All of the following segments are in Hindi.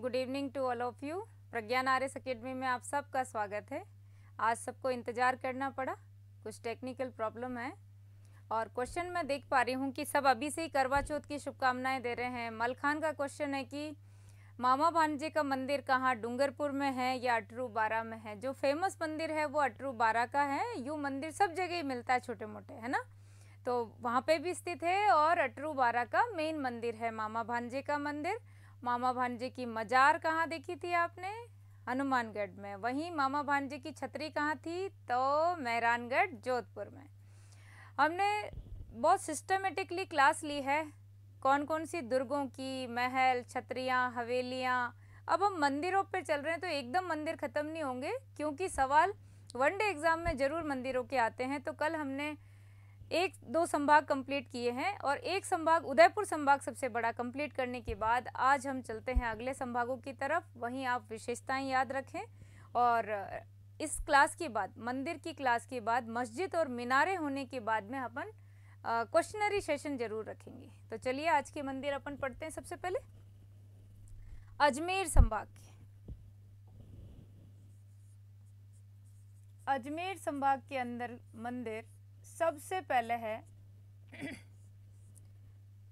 Good evening to all of you. Pragyan Aryas academy में आप सबका स्वागत है। आज सबको इंतज़ार करना पड़ा, कुछ टेक्निकल प्रॉब्लम है और क्वेश्चन मैं देख पा रही हूँ कि सब अभी से ही करवा चौथ की शुभकामनाएं दे रहे हैं। मलखान का क्वेश्चन है कि मामा भांजे का मंदिर कहाँ, डूंगरपुर में है या अटरू बारा में है। जो फेमस मंदिर है वो अटरू बारा का है। यूँ मंदिर सब जगह ही मिलता है, छोटे मोटे, है ना, तो वहाँ पे भी स्थित है। और अटरू बारा का मेन मंदिर है मामा भांजे का मंदिर। मामा भांजे की मजार कहाँ देखी थी आपने? हनुमानगढ़ में। वहीं मामा भांजे की छतरी कहाँ थी? तो मेहरानगढ़ जोधपुर में। हमने बहुत सिस्टमेटिकली क्लास ली है, कौन कौन सी दुर्गों की, महल, छतरियाँ, हवेलियाँ। अब हम मंदिरों पे चल रहे हैं तो एकदम मंदिर ख़त्म नहीं होंगे, क्योंकि सवाल वनडे एग्ज़ाम में ज़रूर मंदिरों के आते हैं। तो कल हमने एक दो संभाग कंप्लीट किए हैं और एक संभाग, उदयपुर संभाग सबसे बड़ा, कंप्लीट करने के बाद आज हम चलते हैं अगले संभागों की तरफ। वहीं आप विशेषताएं याद रखें। और इस क्लास के बाद, मंदिर की क्लास के बाद, मस्जिद और मीनारे होने के बाद में अपन क्वेश्चनरी सेशन जरूर रखेंगे। तो चलिए आज के मंदिर अपन पढ़ते हैं। सबसे पहले अजमेर संभाग के, अजमेर संभाग के अंदर मंदिर सबसे पहले है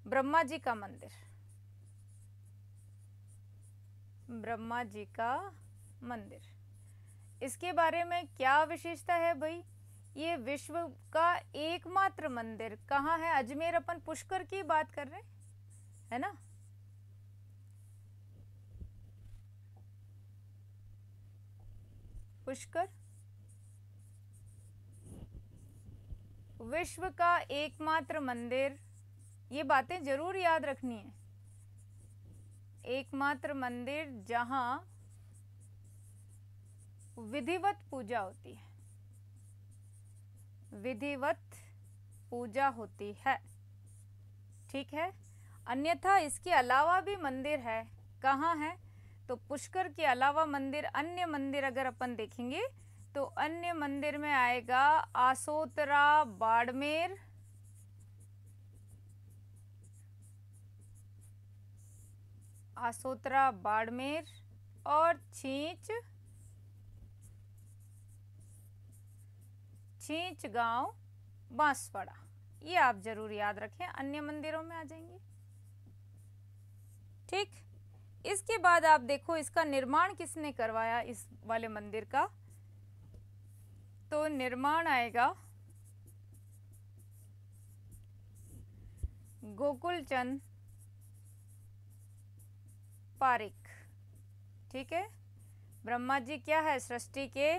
ब्रह्मा जी का मंदिर। ब्रह्मा जी का मंदिर, इसके बारे में क्या विशेषता है भाई? ये विश्व का एकमात्र मंदिर कहाँ है? अजमेर। अपन पुष्कर की बात कर रहे हैं, है ना। पुष्कर विश्व का एकमात्र मंदिर, ये बातें जरूर याद रखनी है। एकमात्र मंदिर जहां विधिवत पूजा होती है, विधिवत पूजा होती है, ठीक है। अन्यथा इसके अलावा भी मंदिर है। कहाँ है? तो पुष्कर के अलावा मंदिर, अन्य मंदिर अगर अपन देखेंगे तो अन्य मंदिर में आएगा आसोतरा, बाड़मेर, आसोतरा, बाड़मेर और छींच गांव, बांसवाड़ा। ये आप जरूर याद रखें, अन्य मंदिरों में आ जाएंगे, ठीक। इसके बाद आप देखो इसका निर्माण किसने करवाया, इस वाले मंदिर का? तो निर्माण आएगा गोकुलचंद पारिक, ठीक है। ब्रह्मा जी क्या है? सृष्टि के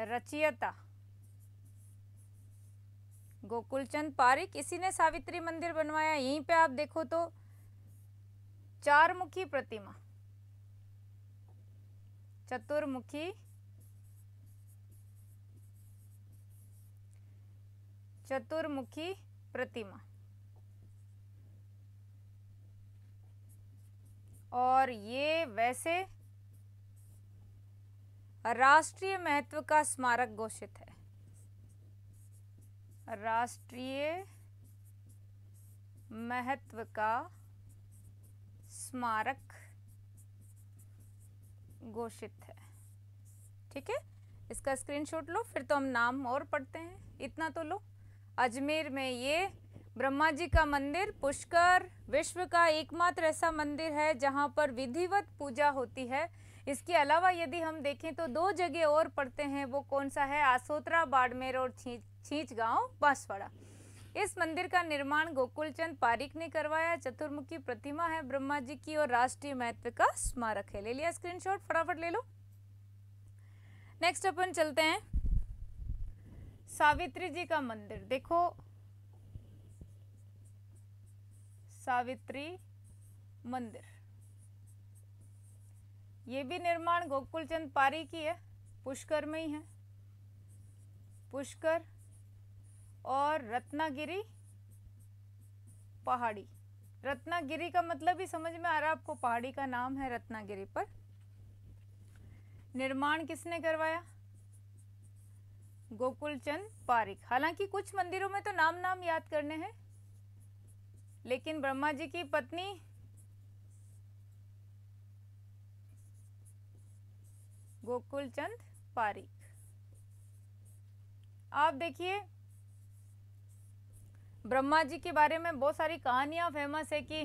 रचयिता गोकुलचंद पारिक, इसी ने सावित्री मंदिर बनवाया। यहीं पे आप देखो तो चारमुखी प्रतिमा, चतुर्मुखी, चतुर्मुखी प्रतिमा, और ये वैसे राष्ट्रीय महत्व का स्मारक घोषित है। राष्ट्रीय महत्व का स्मारक घोषित है, ठीक है। इसका स्क्रीनशॉट लो, फिर तो हम नाम और पढ़ते हैं, इतना तो लो। अजमेर में ये ब्रह्मा जी का मंदिर, पुष्कर विश्व का एकमात्र ऐसा मंदिर है जहां पर विधिवत पूजा होती है। इसके अलावा यदि हम देखें तो दो जगह और पढ़ते हैं, वो कौन सा है? आसोतरा, बाड़मेर और छींच गांव, बांसवाड़ा। इस मंदिर का निर्माण गोकुलचंद पारिक ने करवाया। चतुर्मुखी प्रतिमा है ब्रह्मा जी की और राष्ट्रीय महत्व का स्मारक है। ले लिया स्क्रीनशॉट? फटाफट ले लो। नेक्स्ट अपन चलते हैं सावित्री जी का मंदिर। देखो सावित्री मंदिर, ये भी निर्माण गोकुलचंद पारिक की है, पुष्कर में ही है। पुष्कर और रत्नागिरी पहाड़ी। रत्नागिरी का मतलब ही समझ में आ रहा है आपको, पहाड़ी का नाम है रत्नागिरी पर। निर्माण किसने करवाया? गोकुलचंद पारिक। हालांकि कुछ मंदिरों में तो नाम नाम याद करने हैं, लेकिन ब्रह्मा जी की पत्नी गोकुल चंद पारीक। आप देखिए ब्रह्मा जी के बारे में बहुत सारी कहानियां फेमस है कि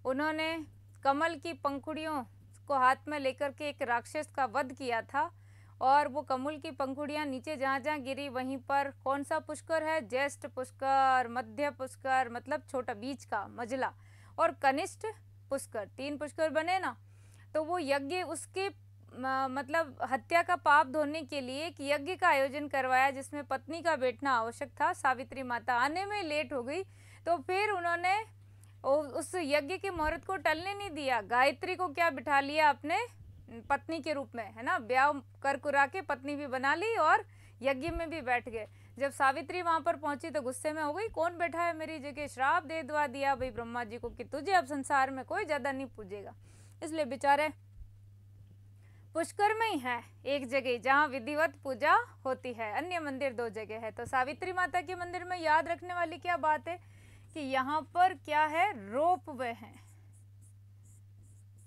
उन्होंने कमल की पंखुड़ियों को हाथ में लेकर के एक राक्षस का वध किया था, और वो कमल की पंखुड़ियां नीचे जहाँ जहाँ गिरी वहीं पर कौन सा पुष्कर है, ज्येष्ठ पुष्कर, मध्य पुष्कर मतलब छोटा बीच का मझला, और कनिष्ठ पुष्कर, 3 पुष्कर बने ना। तो वो यज्ञ उसके मतलब हत्या का पाप धोने के लिए एक यज्ञ का आयोजन करवाया, जिसमें पत्नी का बैठना आवश्यक था। सावित्री माता आने में लेट हो गई, तो फिर उन्होंने उस यज्ञ के मुहूर्त को टलने नहीं दिया। गायत्री को क्या बिठा लिया अपने पत्नी के रूप में, है ना, ब्याह कर कुरा के पत्नी भी बना ली और यज्ञ में भी बैठ गए। जब सावित्री वहां पर पहुंची तो गुस्से में हो गई, कौन बैठा है मेरी जगह, श्राप दे दुआ दिया भाई ब्रह्मा जी को कि तुझे अब संसार में कोई ज्यादा नहीं पूजेगा। इसलिए बेचारे पुष्कर में ही है एक जगह जहाँ विधिवत पूजा होती है, अन्य मंदिर 2 जगह है। तो सावित्री माता के मंदिर में याद रखने वाली क्या बात है कि यहाँ पर क्या है, रोप वे है।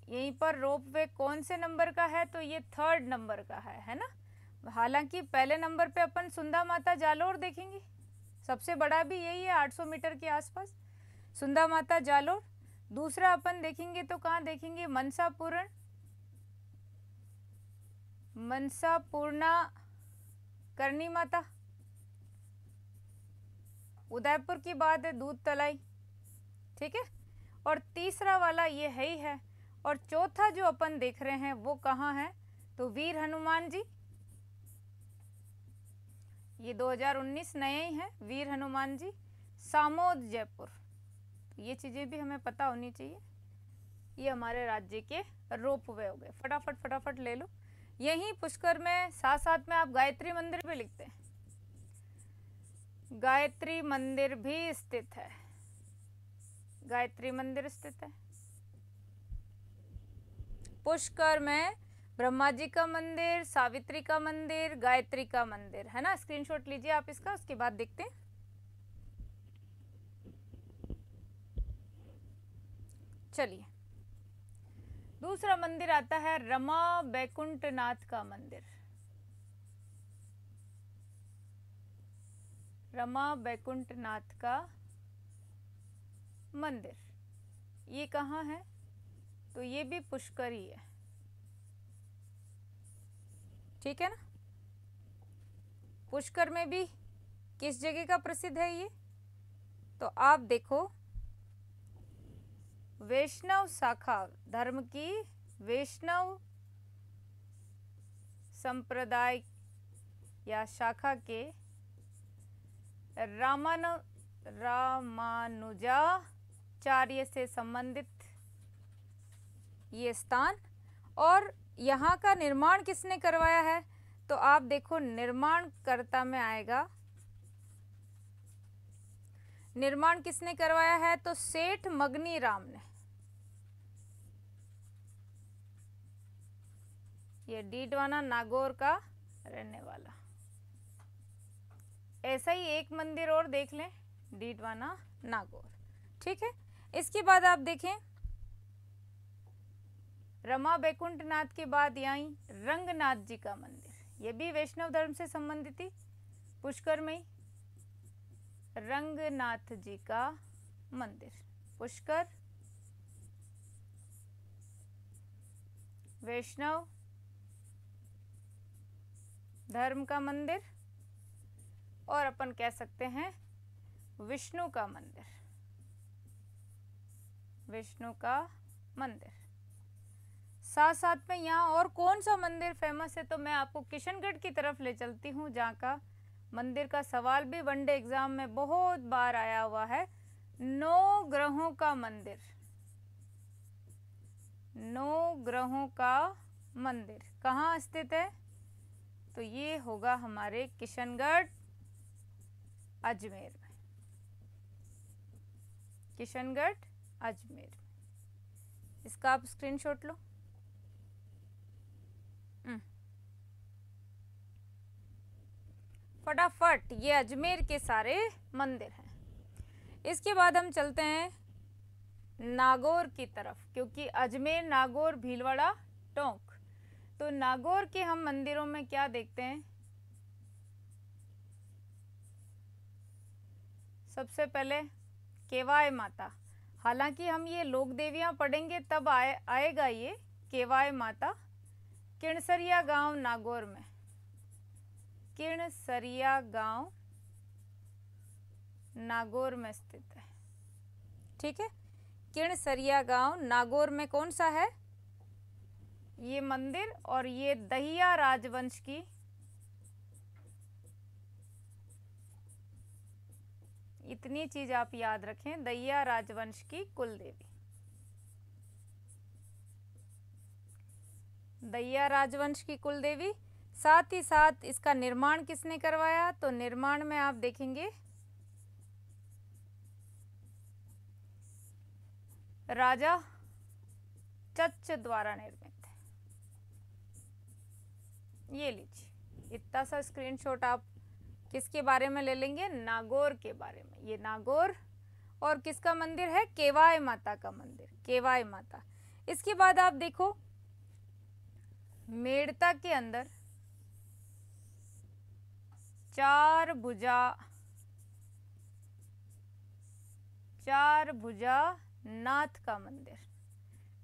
यहीं पर रोप वे कौन से नंबर का है, तो ये 3rd नंबर का है ना। हालांकि पहले नंबर पे अपन सुंदा माता जालोर देखेंगे, सबसे बड़ा भी यही है 800 मीटर के आसपास सुंदा माता जालोर। दूसरा अपन देखेंगे तो कहाँ देखेंगे, मनसापूर्णा करनी माता। उदयपुर की बात है दूध तलाई, ठीक है। और तीसरा वाला ये है ही है। और चौथा जो अपन देख रहे हैं वो कहाँ है, तो वीर हनुमान जी, ये 2019 नए ही है, वीर हनुमान जी, सामोद जयपुर। ये चीजें भी हमें पता होनी चाहिए। ये हमारे राज्य के रोप वे हो गए, फटाफट फटाफट ले लो। यहीं पुष्कर में साथ साथ में आप गायत्री मंदिर भी लिखते हैं, गायत्री मंदिर भी स्थित है, गायत्री मंदिर स्थित है पुष्कर में। ब्रह्मा जी का मंदिर, सावित्री का मंदिर, गायत्री का मंदिर, है ना। स्क्रीनशॉट लीजिए आप इसका, उसके बाद देखते हैं। चलिए दूसरा मंदिर आता है रमा बैकुंठनाथ का मंदिर। रमा बैकुंठनाथ का मंदिर ये कहाँ है, तो ये भी पुष्कर ही है, ठीक है ना। पुष्कर में भी किस जगह का प्रसिद्ध है ये, तो आप देखो वैष्णव शाखा धर्म की, वैष्णव संप्रदाय या शाखा के रामानुजाचार्य से संबंधित ये स्थान। और यहाँ का निर्माण किसने करवाया है, तो आप देखो निर्माणकर्ता में आएगा, निर्माण किसने करवाया है, तो सेठ मगनी राम ने। ये डीडवाना नागौर का रहने वाला। ऐसा ही एक मंदिर और देख लें, डीडवाना नागौर, ठीक है। इसके बाद आप देखें रमा बैकुंठनाथ के बाद यहीं रंगनाथ जी का मंदिर, ये भी वैष्णव धर्म से संबंधित ही, पुष्कर में ही रंगनाथ जी का मंदिर, पुष्कर वैष्णव धर्म का मंदिर, और अपन कह सकते हैं विष्णु का मंदिर, विष्णु का मंदिर। साथ साथ में यहाँ और कौन सा मंदिर फेमस है, तो मैं आपको किशनगढ़ की तरफ ले चलती हूँ, जहाँ का मंदिर का सवाल भी वनडे एग्जाम में बहुत बार आया हुआ है। 9 ग्रहों का मंदिर, 9 ग्रहों का मंदिर कहाँ स्थित है, तो ये होगा हमारे किशनगढ़ अजमेर में, किशनगढ़ अजमेर। इसका आप स्क्रीनशॉट लो। फटाफट, ये अजमेर के सारे मंदिर हैं। इसके बाद हम चलते हैं नागौर की तरफ, क्योंकि अजमेर, नागौर, भीलवाड़ा, टोंक, तो नागौर के हम मंदिरों में क्या देखते हैं? सबसे पहले केवाय माता। हालांकि हम ये लोक देवियां पढ़ेंगे तब आएगा ये केवाय माता। किणसरिया गांव नागौर में, किणसरिया गांव नागौर में स्थित है। ठीक है, किणसरिया गांव नागौर में कौन सा है ये मंदिर? और ये दहिया राजवंश की, इतनी चीज आप याद रखें, दहिया राजवंश की कुल देवी। दहिया राजवंश की कुल देवी। साथ ही साथ इसका निर्माण किसने करवाया? तो निर्माण में आप देखेंगे राजा चच द्वारा निर्मित है। ये लीजिए, इतना सा स्क्रीनशॉट आप किसके बारे में ले लेंगे? नागौर के बारे में। ये नागौर और किसका मंदिर है? केवाय माता का मंदिर, केवाय माता। इसके बाद आप देखो मेड़ता के अंदर चार भुजा नाथ का मंदिर।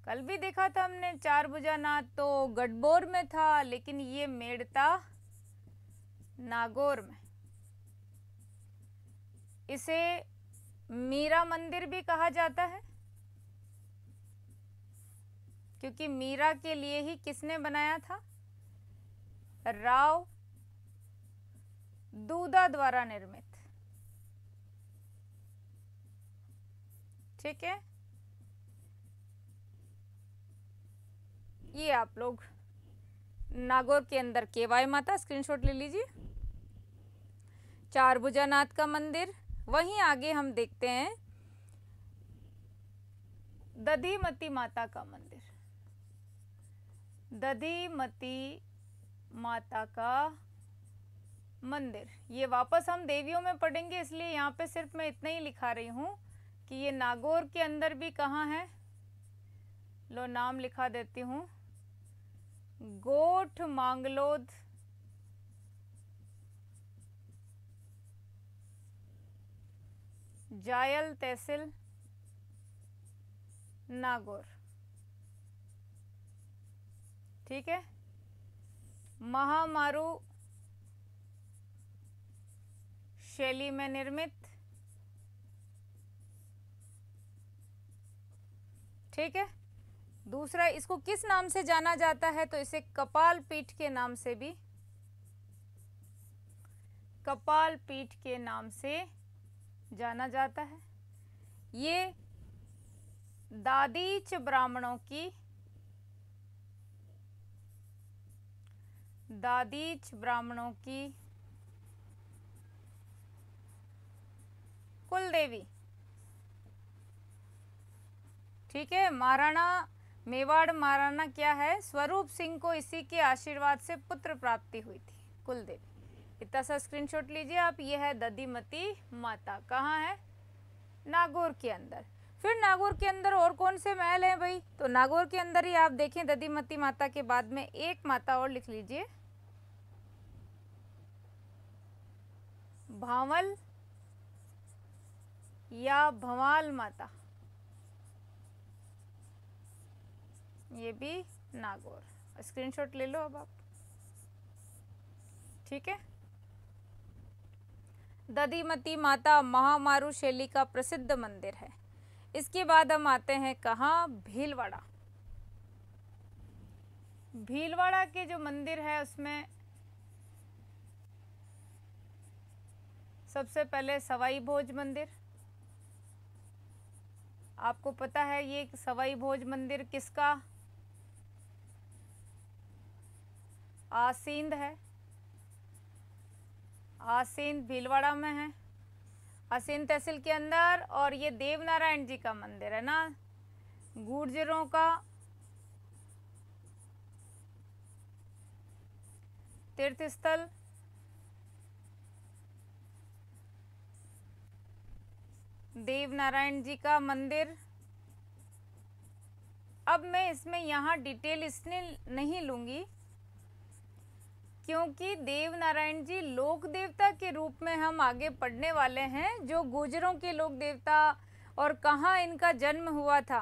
कल भी देखा था हमने चार भुजा नाथ, तो गढ़बोर में था, लेकिन ये मेड़ता नागौर में। इसे मीरा मंदिर भी कहा जाता है, क्योंकि मीरा के लिए ही किसने बनाया था? राव दूधा द्वारा निर्मित। ठीक है, ये आप लोग नागौर के अंदर केवाय माता स्क्रीनशॉट ले लीजिए, चार भुजानाथ का मंदिर। वहीं आगे हम देखते हैं दधिमती माता का मंदिर। दधिमती माता का मंदिर, ये वापस हम देवियों में पढ़ेंगे, इसलिए यहाँ पे सिर्फ मैं इतना ही लिखा रही हूँ कि ये नागौर के अंदर भी कहाँ है। लो नाम लिखा देती हूँ, गोठ मांगलोद जायल तहसील नागौर। ठीक है, महामारू शैली में निर्मित। ठीक है, दूसरा इसको किस नाम से जाना जाता है? तो इसे कपाल पीठ के नाम से भी, कपाल पीठ के नाम से जाना जाता है। ये दादीच ब्राह्मणों की, दादीच ब्राह्मणों की कुल देवी। ठीक है, महाराणा मेवाड़ महाराणा क्या है? स्वरूप सिंह को इसी के आशीर्वाद से पुत्र प्राप्ति हुई थी, कुल देवी। इतना सा स्क्रीनशॉट लीजिए आप। ये है दधिमती माता, कहाँ है? नागौर के अंदर। फिर नागौर के अंदर और कौन से महल हैं भाई? तो नागौर के अंदर ही आप देखें दधिमती माता के बाद में एक माता और लिख लीजिए, भांवल या भंवाल माता। ये भी नागौर, स्क्रीनशॉट ले लो अब आप। ठीक है, दधिमती माता महामारू शैली का प्रसिद्ध मंदिर है। इसके बाद हम आते हैं कहाँ? भीलवाड़ा। भीलवाड़ा के जो मंदिर है उसमें सबसे पहले सवाई भोज मंदिर। आपको पता है ये सवाई भोज मंदिर किसका? आसींद है, आसींद भीलवाड़ा में है, आसीन तहसील के अंदर। और ये देवनारायण जी का मंदिर है ना, गुर्जरों का तीर्थ स्थल। देवनारायण जी का मंदिर। अब मैं इसमें यहाँ डिटेल इसलिए नहीं लूँगी क्योंकि देव नारायण जी लोक देवता के रूप में हम आगे पढ़ने वाले हैं, जो गुर्जरों के लोक देवता और कहाँ इनका जन्म हुआ था।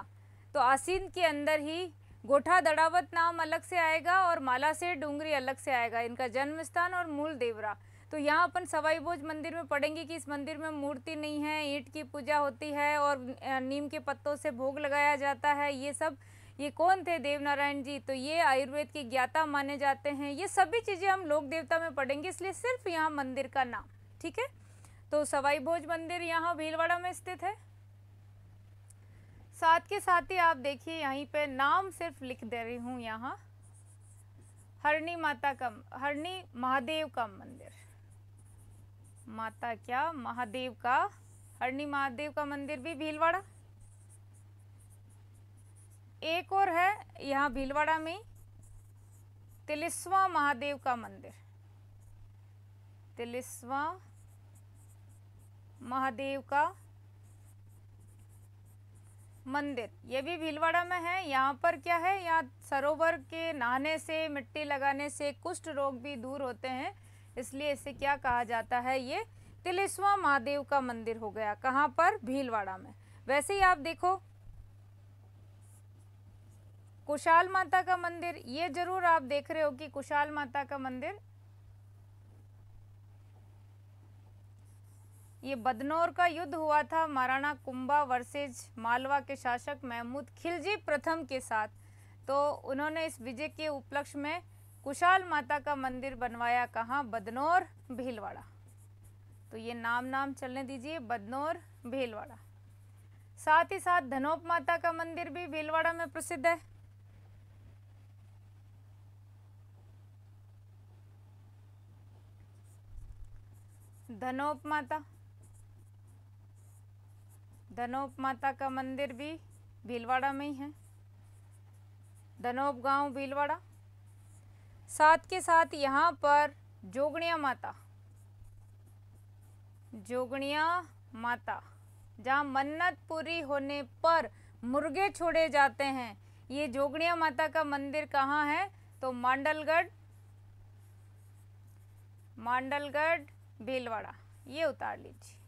तो आसीन के अंदर ही गोठा दड़ावत नाम अलग से आएगा और माला से डूंगरी अलग से आएगा, इनका जन्म स्थान और मूल देवरा। तो यहाँ अपन सवाई भोज मंदिर में पढ़ेंगे कि इस मंदिर में मूर्ति नहीं है, ईंट की पूजा होती है और नीम के पत्तों से भोग लगाया जाता है। ये सब, ये कौन थे? देव नारायण जी। तो ये आयुर्वेद के ज्ञाता माने जाते हैं। ये सभी चीज़ें हम लोक देवता में पढ़ेंगे, इसलिए सिर्फ यहाँ मंदिर का नाम, ठीक है। तो सवाई भोज मंदिर यहाँ भीलवाड़ा में स्थित है। साथ के साथ ही आप देखिए यहीं पे नाम सिर्फ लिख दे रही हूँ यहाँ, हरणी माता का, हरणी महादेव का मंदिर, माता क्या, महादेव का, हरणी महादेव का मंदिर भी भीलवाड़ा। एक और है यहाँ भीलवाड़ा में तिलिस्वा महादेव का मंदिर, तिलिस्वा महादेव का मंदिर, ये भी भीलवाड़ा में है। यहाँ पर क्या है, यहाँ सरोवर के नहाने से, मिट्टी लगाने से कुष्ठ रोग भी दूर होते हैं, इसलिए इसे क्या कहा जाता है, ये तिलिस्वा महादेव का मंदिर हो गया। कहाँ पर? भीलवाड़ा में। वैसे ही आप देखो कुशाल माता का मंदिर, ये जरूर आप देख रहे हो कि कुशाल माता का मंदिर, ये बदनौर का युद्ध हुआ था महाराणा कुंभा वर्सेज मालवा के शासक महमूद खिलजी प्रथम के साथ। तो उन्होंने इस विजय के उपलक्ष्य में कुशाल माता का मंदिर बनवाया। कहाँ? बदनौर, भीलवाड़ा। तो ये नाम चलने दीजिए, बदनौर, भीलवाड़ा। साथ ही साथ धनोप माता का मंदिर भी भीलवाड़ा में प्रसिद्ध है। धनोप माता, धनोप माता का मंदिर भी भीलवाड़ा में ही है, धनोप गांव भीलवाड़ा। साथ के साथ यहाँ पर जोगणिया माता, जोगणिया माता, जहाँ मन्नत पूरी होने पर मुर्गे छोड़े जाते हैं, ये जोगणिया माता का मंदिर कहाँ है? तो मांडलगढ़, मांडलगढ़ भीलवाड़ा, ये उतार लीजिए।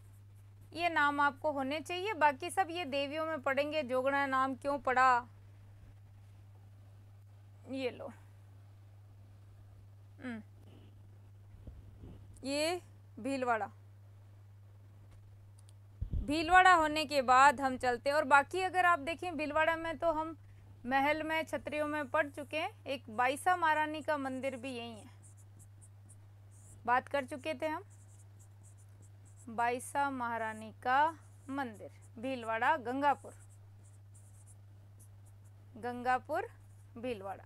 ये नाम आपको होने चाहिए, बाकी सब ये देवियों में पढ़ेंगे। जोगणा नाम क्यों पड़ा, ये लो। ये भीलवाड़ा, भीलवाड़ा होने के बाद हम चलते हैं। और बाकी अगर आप देखें भीलवाड़ा में तो हम महल में, छतरियों में पढ़ चुके हैं। एक बाईसा महारानी का मंदिर भी यही है, बात कर चुके थे हम। बाईसा महारानी का मंदिर भीलवाड़ा, गंगापुर, गंगापुर भीलवाड़ा,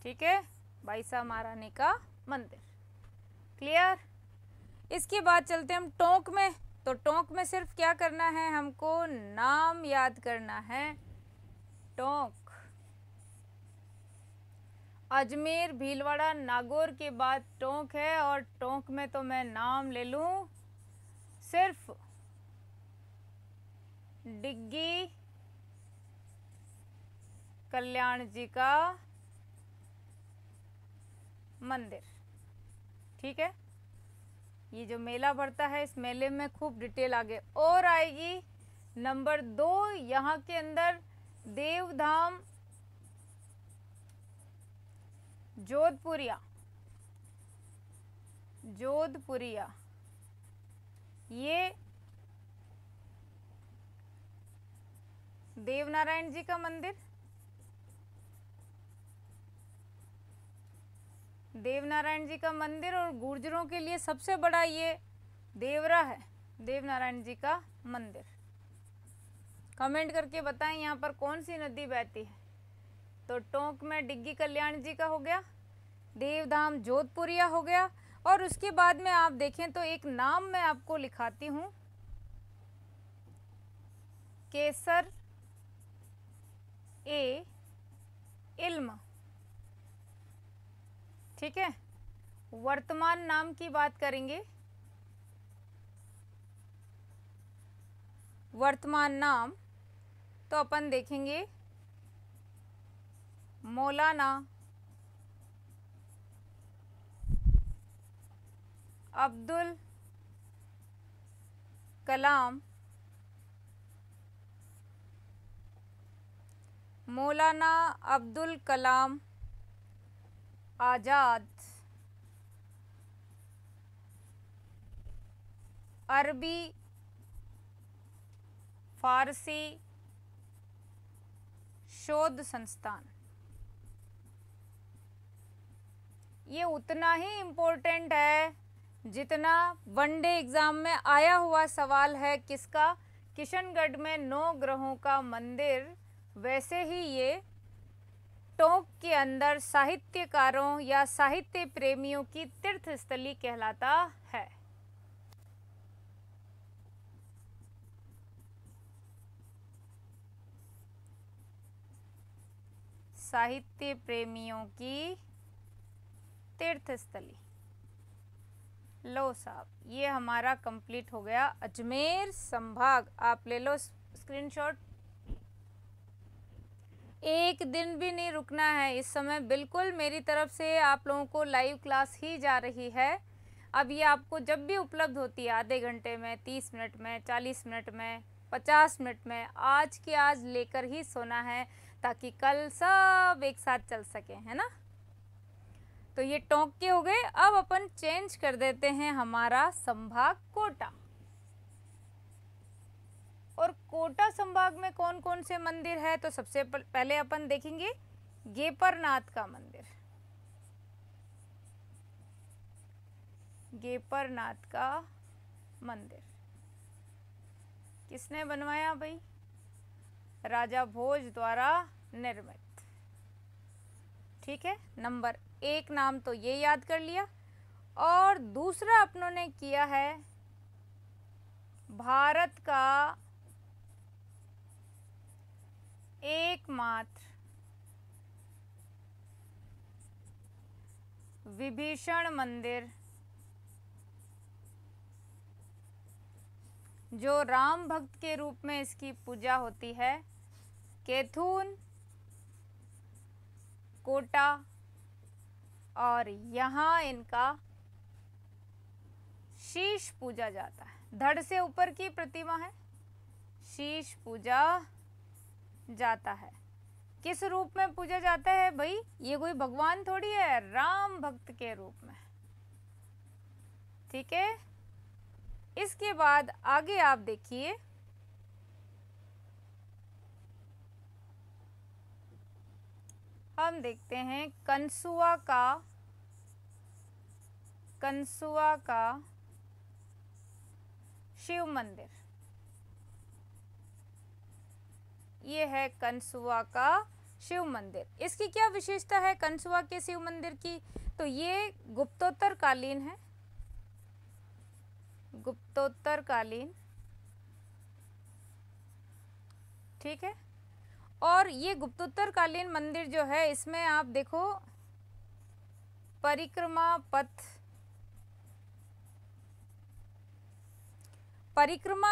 ठीक है। बाईसा महारानी का मंदिर, क्लियर। इसके बाद चलते हम टोंक में। तो टोंक में सिर्फ क्या करना है, हमको नाम याद करना है। टोंक, अजमेर, भीलवाड़ा, नागौर के बाद टोंक है। और टोंक में तो मैं नाम ले लूं सिर्फ डिग्गी कल्याण जी का मंदिर, ठीक है। ये जो मेला भरता है, इस मेले में खूब डिटेल आगे और आएगी। नंबर 2, यहाँ के अंदर देवधाम जोधपुरिया, जोधपुरिया, ये देवनारायण जी का मंदिर, देवनारायण जी का मंदिर। और गुर्जरों के लिए सबसे बड़ा ये देवरा है, देवनारायण जी का मंदिर। कमेंट करके बताएं यहाँ पर कौन सी नदी बहती है। तो टोंक में डिग्गी कल्याण जी का हो गया, देवधाम जोधपुरिया हो गया। और उसके बाद में आप देखें तो एक नाम मैं आपको लिखाती हूँ, केसर ए इल्म, ठीक है। वर्तमान नाम की बात करेंगे, वर्तमान नाम तो अपन देखेंगे मौलाना अब्दुल कलाम, मौलाना अब्दुल कलाम आज़ाद अरबी फारसी शोध संस्थान। ये उतना ही इम्पोर्टेंट है जितना वनडे एग्जाम में आया हुआ सवाल है किसका, किशनगढ़ में 9 ग्रहों का मंदिर, वैसे ही ये टोंक के अंदर साहित्यकारों या साहित्य प्रेमियों की तीर्थ स्थली कहलाता है। साहित्य प्रेमियों की तीर्थ स्थली। लो साहब, ये हमारा कंप्लीट हो गया अजमेर संभाग। आप ले लो स्क्रीनशॉट। एक दिन भी नहीं रुकना है इस समय, बिल्कुल मेरी तरफ से आप लोगों को लाइव क्लास ही जा रही है। अब ये आपको जब भी उपलब्ध होती है, आधे घंटे में, 30 मिनट में, 40 मिनट में, 50 मिनट में, आज के आज लेकर ही सोना है ताकि कल सब एक साथ चल सके, है ना। तो ये टोंक के हो गए। अब अपन चेंज कर देते हैं हमारा संभाग कोटा। और कोटा संभाग में कौन कौन से मंदिर है, तो सबसे पहले अपन देखेंगे गेपरनाथ का मंदिर। गेपरनाथ का मंदिर किसने बनवाया भाई? राजा भोज द्वारा निर्मित। ठीक है, नंबर 1 नाम तो ये याद कर लिया। और दूसरा अपनों ने किया है भारत का एकमात्र विभीषण मंदिर, जो राम भक्त के रूप में इसकी पूजा होती है, कैथून, कोटा। और यहाँ इनका शीश पूजा जाता है। धड़ से ऊपर की प्रतिमा है, शीश पूजा जाता है। किस रूप में पूजा जाता है भाई? ये कोई भगवान थोड़ी है, राम भक्त के रूप में। ठीक है, इसके बाद आगे आप देखिए, हम देखते हैं कंसुआ का शिव मंदिर। ये है कंसुआ का शिव मंदिर। इसकी क्या विशेषता है कंसुआ के शिव मंदिर की? तो ये गुप्तोत्तर कालीन है, गुप्तोत्तर कालीन। ठीक है, और ये गुप्तोत्तर कालीन मंदिर जो है, इसमें आप देखो परिक्रमा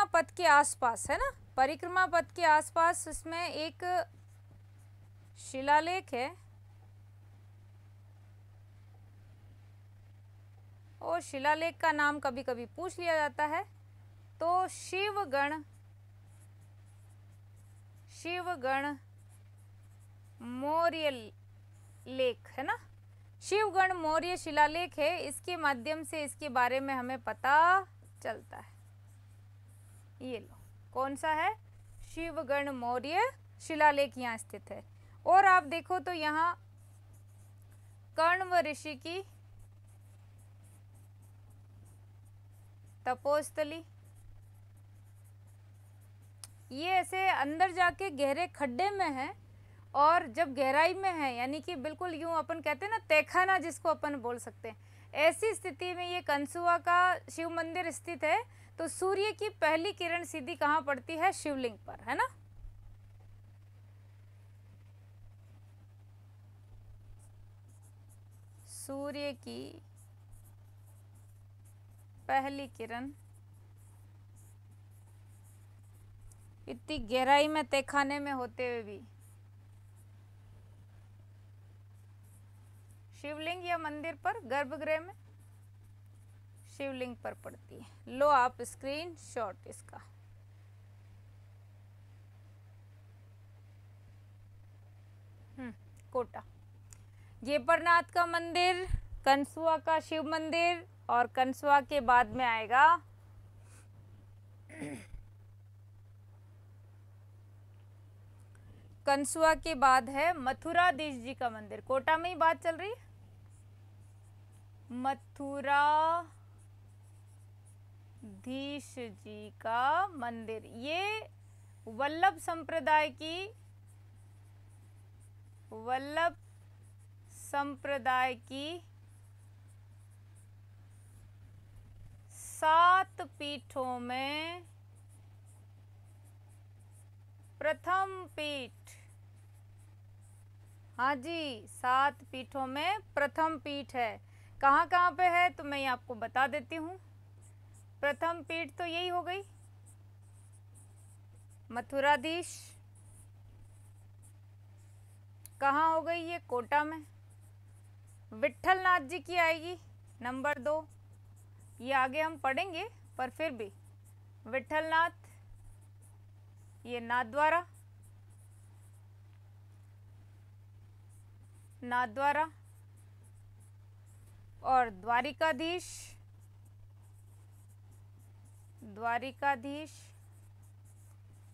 पथ के आसपास है ना, परिक्रमा पथ के आसपास इसमें एक शिलालेख है। और शिलालेख का नाम कभी कभी पूछ लिया जाता है। तो शिवगण मौर्य लेख है ना, शिवगण मौर्य शिलालेख है। इसके माध्यम से इसके बारे में हमें पता चलता है। ये लो, कौन सा है? शिवगण मौर्य शिलालेख यहाँ स्थित है। और आप देखो तो यहाँ कण्व ऋषि की तपोस्थली। ये ऐसे अंदर जाके गहरे खड्डे में है, और जब गहराई में है यानी कि बिल्कुल यूं अपन कहते हैं ना, तहखाना जिसको अपन बोल सकते हैं, ऐसी स्थिति में ये कंसुआ का शिव मंदिर स्थित है। तो सूर्य की पहली किरण सीधी कहाँ पड़ती है? शिवलिंग पर, है ना। सूर्य की पहली किरण इतनी गहराई में तहखाने में होते हुए भी शिवलिंग या मंदिर पर, गर्भगृह में शिवलिंग पर पड़ती है। लो आप स्क्रीन शॉट इसका। कोटा, गेपरनाथ का मंदिर, कंसुआ का शिव मंदिर, और कंसुआ के बाद में आएगा कंसुआ के बाद है मथुराधीश जी का मंदिर। कोटा में ही बात चल रही है। मथुराधीश जी का मंदिर, ये वल्लभ संप्रदाय की 7 पीठों में प्रथम पीठ। हाँ जी, 7 पीठों में प्रथम पीठ है। कहाँ कहाँ पे है तो मैं आपको बता देती हूँ। प्रथम पीठ तो यही हो गई मथुराधीश। कहाँ हो गई ये? कोटा में। विट्ठलनाथ जी की आएगी नंबर 2। ये आगे हम पढ़ेंगे पर फिर भी विट्ठलनाथ, ये नाथद्वारा और द्वारिकाधीश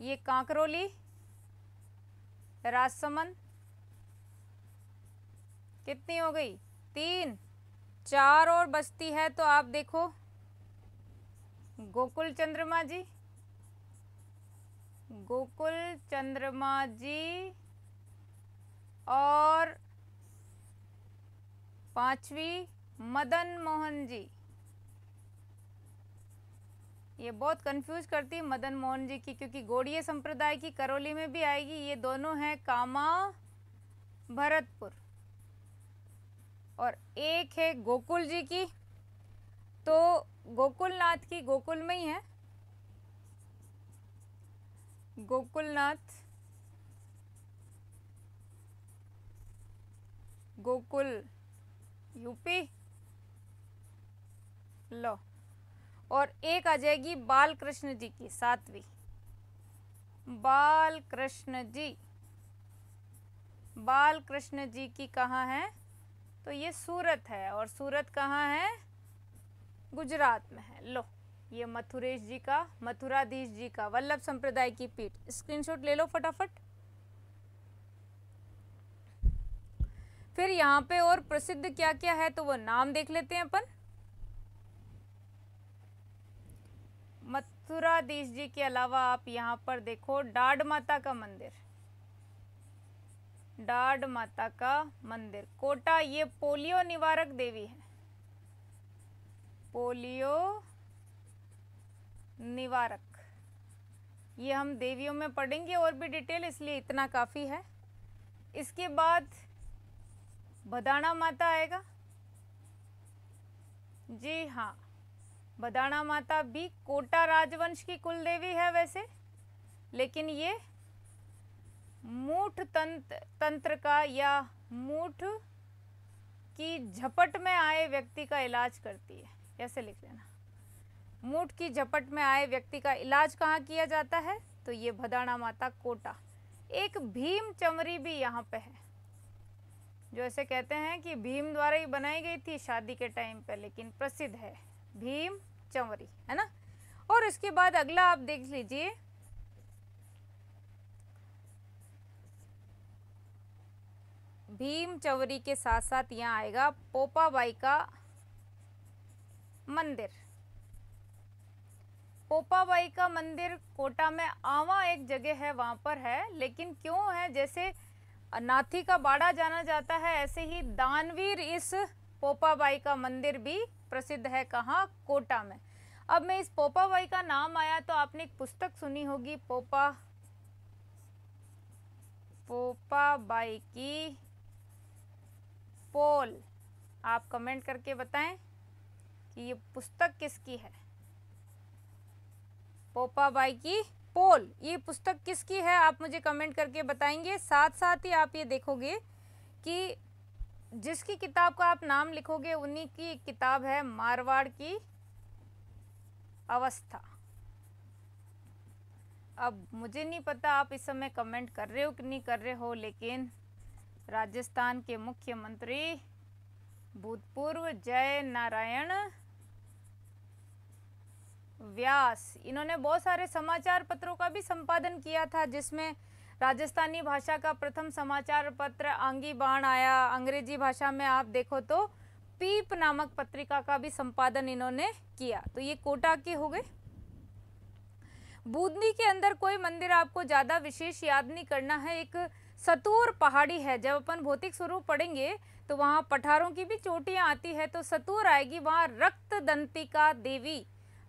ये कांकरोली, राजसमंद। कितनी हो गई? 3। 4 और बचती है तो आप देखो, गोकुल चंद्रमा जी और 5वीं मदन मोहन जी। ये बहुत कंफ्यूज करती है मदन मोहन जी की, क्योंकि गौड़ीय संप्रदाय की करौली में भी आएगी। ये दोनों हैं कामा भरतपुर, और एक है गोकुल जी की। तो गोकुलनाथ की गोकुल में ही है, गोकुलनाथ, गोकुल यूपी। लो, और एक आ जाएगी बालकृष्ण जी की 7वीं। बालकृष्ण जी की कहाँ है? तो ये सूरत है, और सूरत कहाँ है? गुजरात में है। लो, ये मथुराधीश जी का वल्लभ संप्रदाय की पीठ। स्क्रीनशॉट ले लो फटाफट। फिर यहाँ पे और प्रसिद्ध क्या क्या है तो वो नाम देख लेते हैं अपन। मथुराधीश जी के अलावा आप यहाँ पर देखो डाढ़ माता का मंदिर, कोटा। ये पोलियो निवारक देवी है, पोलियो निवारक। ये हम देवियों में पढ़ेंगे और भी डिटेल, इसलिए इतना काफी है। इसके बाद भदाना माता आएगा। जी हाँ, भदाना माता भी कोटा राजवंश की कुल देवी है वैसे, लेकिन ये मूठ तंत्र का या मूठ की झपट में आए व्यक्ति का इलाज करती है। कैसे लिख लेना? मूठ की झपट में आए व्यक्ति का इलाज कहाँ किया जाता है? तो ये भदाना माता कोटा। एक भीम चमरी भी यहाँ पे है, जो ऐसे कहते हैं कि भीम द्वारा ही बनाई गई थी शादी के टाइम पे, लेकिन प्रसिद्ध है भीम चंवरी, है ना। और इसके बाद अगला आप देख लीजिए, भीम चंवरी के साथ साथ यहाँ आएगा पोपाबाई का मंदिर। पोपाबाई का मंदिर कोटा में आवा एक जगह है, वहां पर है। लेकिन क्यों है? जैसे नाथी का बाड़ा जाना जाता है, ऐसे ही दानवीर इस पोपाबाई का मंदिर भी प्रसिद्ध है। कहाँ? कोटा में। अब मैं इस पोपाबाई का नाम आया तो आपने एक पुस्तक सुनी होगी, पोपाबाई की पोल। आप कमेंट करके बताएं कि ये पुस्तक किसकी है। पोपाबाई की पोल, ये पुस्तक किसकी है? आप मुझे कमेंट करके बताएंगे। साथ साथ ही आप ये देखोगे कि जिसकी किताब का आप नाम लिखोगे उन्हीं की किताब है मारवाड़ की अवस्था। अब मुझे नहीं पता आप इस समय कमेंट कर रहे हो कि नहीं कर रहे हो, लेकिन राजस्थान के मुख्यमंत्री भूतपूर्व जय नारायण व्यास, इन्होंने बहुत सारे समाचार पत्रों का भी संपादन किया था, जिसमें राजस्थानी भाषा का प्रथम समाचार पत्र आंगी बाण आया। अंग्रेजी भाषा में आप देखो तो पीप नामक पत्रिका का भी संपादन इन्होंने किया। तो ये कोटा के हो गए। बूंदी के अंदर कोई मंदिर आपको ज्यादा विशेष याद नहीं करना है, एक सतूर पहाड़ी है। जब अपन भौतिक स्वरूप पढ़ेंगे तो वहां पठारों की भी चोटियां आती है, तो सतूर आएगी। वहां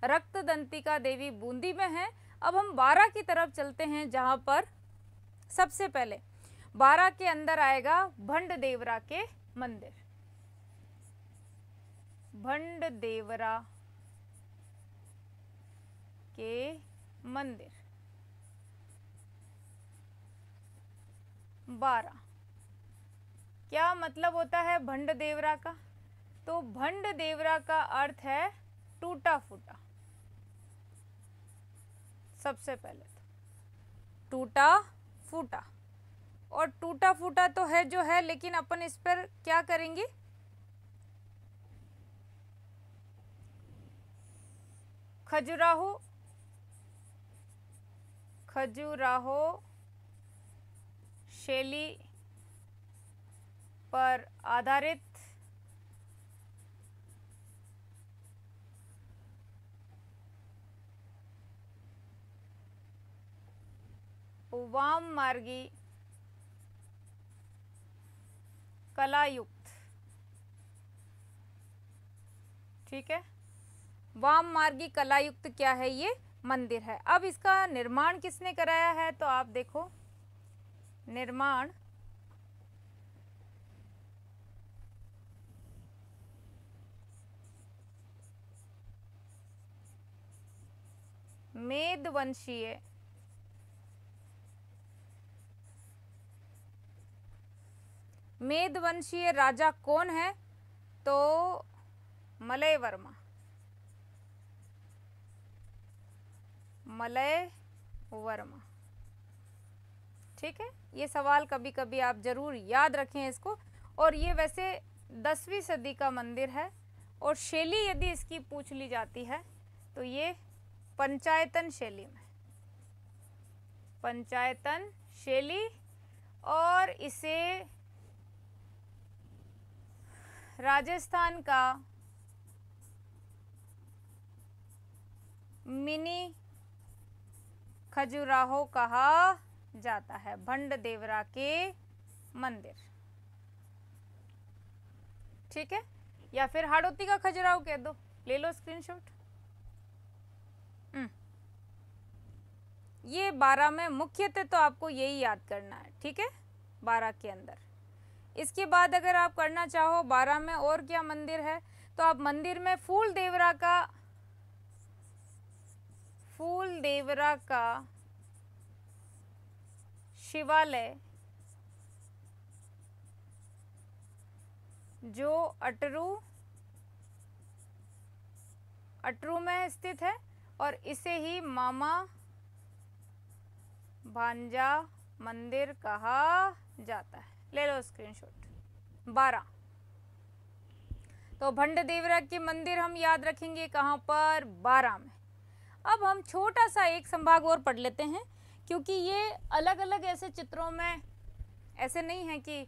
रक्तदंतिका देवी बूंदी में है। अब हम बारा की तरफ चलते हैं, जहां पर सबसे पहले बारा के अंदर आएगा भंडदेवरा के मंदिर। भंडदेवरा के मंदिर बारा। क्या मतलब होता है भंडदेवरा का? तो भंडदेवरा का अर्थ है टूटा फूटा। सबसे पहले तो टूटा फूटा, और टूटा फूटा तो है जो है, लेकिन अपन इस पर क्या करेंगे? खजुराहो शैली पर आधारित वाम मार्गी कलायुक्त, ठीक है, वाम मार्गी कलायुक्त क्या है? ये मंदिर है। अब इसका निर्माण किसने कराया है? तो आप देखो, निर्माण मेदवंशीय राजा कौन है? तो मलय वर्मा, ठीक है। ये सवाल कभी कभी आप जरूर याद रखें इसको। और ये वैसे 10वीं सदी का मंदिर है, और शैली यदि इसकी पूछ ली जाती है तो ये पंचायतन शैली में, पंचायतन शैली, और इसे राजस्थान का मिनी खजुराहो कहा जाता है। भंडदेवरा के मंदिर, ठीक है, या फिर हाड़ौती का खजुराहो कह दो, ले लो स्क्रीनशॉट। ये 12 में मुख्यतः तो आपको यही याद करना है, ठीक है, 12 के अंदर। इसके बाद अगर आप करना चाहो 12 में और क्या मंदिर है, तो आप मंदिर में फूल देवरा का शिवालय, जो अटरू में स्थित है, और इसे ही मामा भांजा मंदिर कहा जाता है। ले लो स्क्रीनशॉट। 12 तो भंडदेवरा के मंदिर हम याद रखेंगे कहाँ पर? 12 में। अब हम छोटा सा एक संभाग और पढ़ लेते हैं, क्योंकि ये अलग अलग ऐसे चित्रों में ऐसे नहीं है कि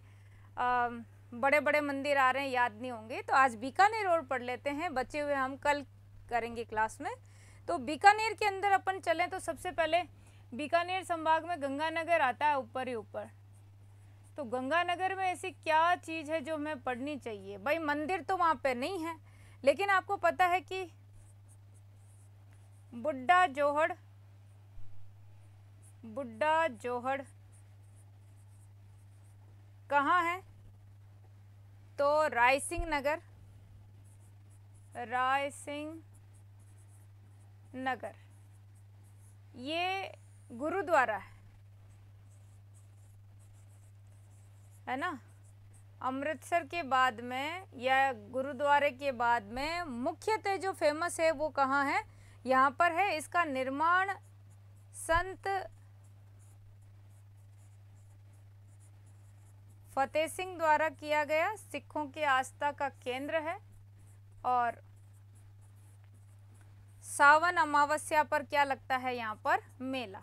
बड़े बड़े मंदिर आ रहे हैं याद नहीं होंगे। तो आज बीकानेर और पढ़ लेते हैं, बचे हुए हम कल करेंगे क्लास में। तो बीकानेर के अंदर अपन चलें तो सबसे पहले बीकानेर संभाग में गंगानगर आता है ऊपर ही ऊपर। तो गंगानगर में ऐसी क्या चीज़ है जो हमें पढ़नी चाहिए? भाई मंदिर तो वहाँ पे नहीं है, लेकिन आपको पता है कि बुड्ढा जोहड़ कहाँ है? तो रायसिंह नगर, ये गुरुद्वारा है ना। अमृतसर के बाद में या गुरुद्वारे के बाद में मुख्यतः जो फेमस है वो कहाँ है? यहाँ पर है। इसका निर्माण संत फतेह सिंह द्वारा किया गया, सिखों की आस्था का केंद्र है। और सावन अमावस्या पर क्या लगता है यहाँ पर? मेला।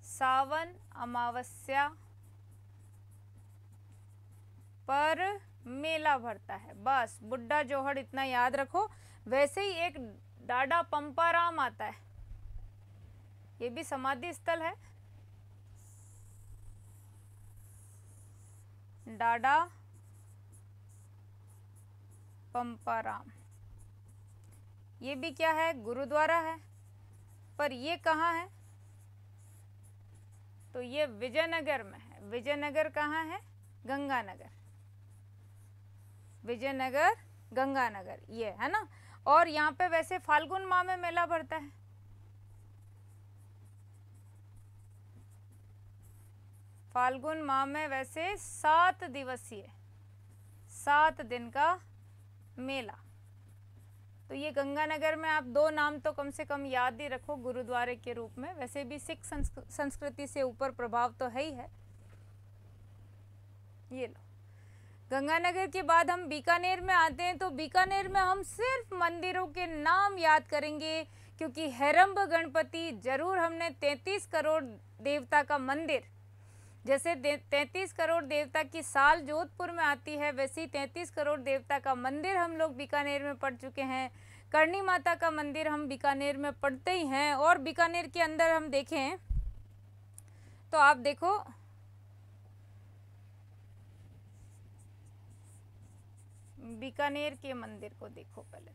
सावन अमावस्या पर मेला भरता है। बस बुड्ढा जोहड़ इतना याद रखो। वैसे ही एक डाडा पंपाराम आता है, ये भी समाधि स्थल है। डाडा पंपाराम, ये भी क्या है? गुरुद्वारा है। पर ये कहाँ है? तो ये विजयनगर में है। विजयनगर कहाँ है? गंगानगर। विजयनगर गंगानगर, ये है ना। और यहाँ पे वैसे फाल्गुन माह में मेला भरता है। फाल्गुन माह में वैसे 7 दिवसीय, 7 दिन का मेला। तो ये गंगानगर में आप 2 नाम तो कम से कम याद ही रखो गुरुद्वारे के रूप में। वैसे भी सिख संस्कृति से ऊपर प्रभाव तो है ही है। ये लो, गंगानगर के बाद हम बीकानेर में आते हैं। तो बीकानेर में हम सिर्फ मंदिरों के नाम याद करेंगे, क्योंकि हेरंब गणपति जरूर हमने 33 करोड़ देवता का मंदिर, जैसे 33 करोड़ देवता की साल जोधपुर में आती है, वैसे 33 करोड़ देवता का मंदिर हम लोग बीकानेर में पढ़ चुके हैं। करणी माता का मंदिर हम बीकानेर में पढ़ते ही हैं। और बीकानेर के अंदर हम देखें तो आप देखो, बीकानेर के मंदिर को देखो पहले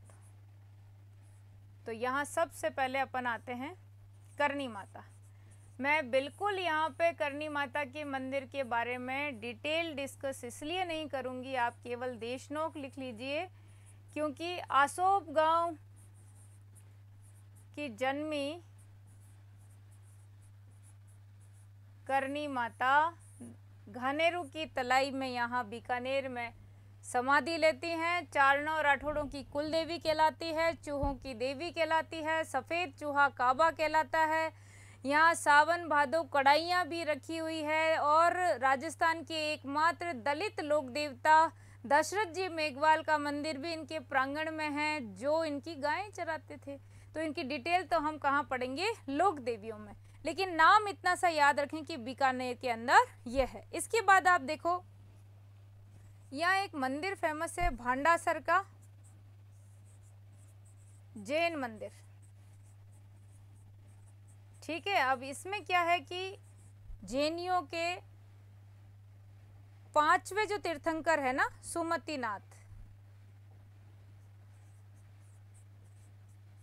तो यहाँ सबसे पहले अपन आते हैं करणी माता। मैं बिल्कुल यहाँ पे करणी माता के मंदिर के बारे में डिटेल डिस्कस इसलिए नहीं करूँगी, आप केवल देशनोक लिख लीजिए, क्योंकि आसोप गांव की जन्मी करणी माता घानेरू की तलाई में यहाँ बीकानेर में समाधि लेती हैं। चारणों राठौड़ों की कुल देवी कहलाती है, चूहों की देवी कहलाती है, सफ़ेद चूहा काबा कहलाता है। यहाँ सावन भादो कढ़ाइयाँ भी रखी हुई है। और राजस्थान के एकमात्र दलित लोक देवता दशरथ जी मेघवाल का मंदिर भी इनके प्रांगण में है, जो इनकी गायें चराते थे। तो इनकी डिटेल तो हम कहाँ पढ़ेंगे? लोक देवियों में। लेकिन नाम इतना सा याद रखें कि बीकानेर के अंदर यह है। इसके बाद आप देखो, यहाँ एक मंदिर फेमस है भांडासर का जैन मंदिर। ठीक है, अब इसमें क्या है कि जैनियों के 5वें जो तीर्थंकर है ना, सुमतिनाथ,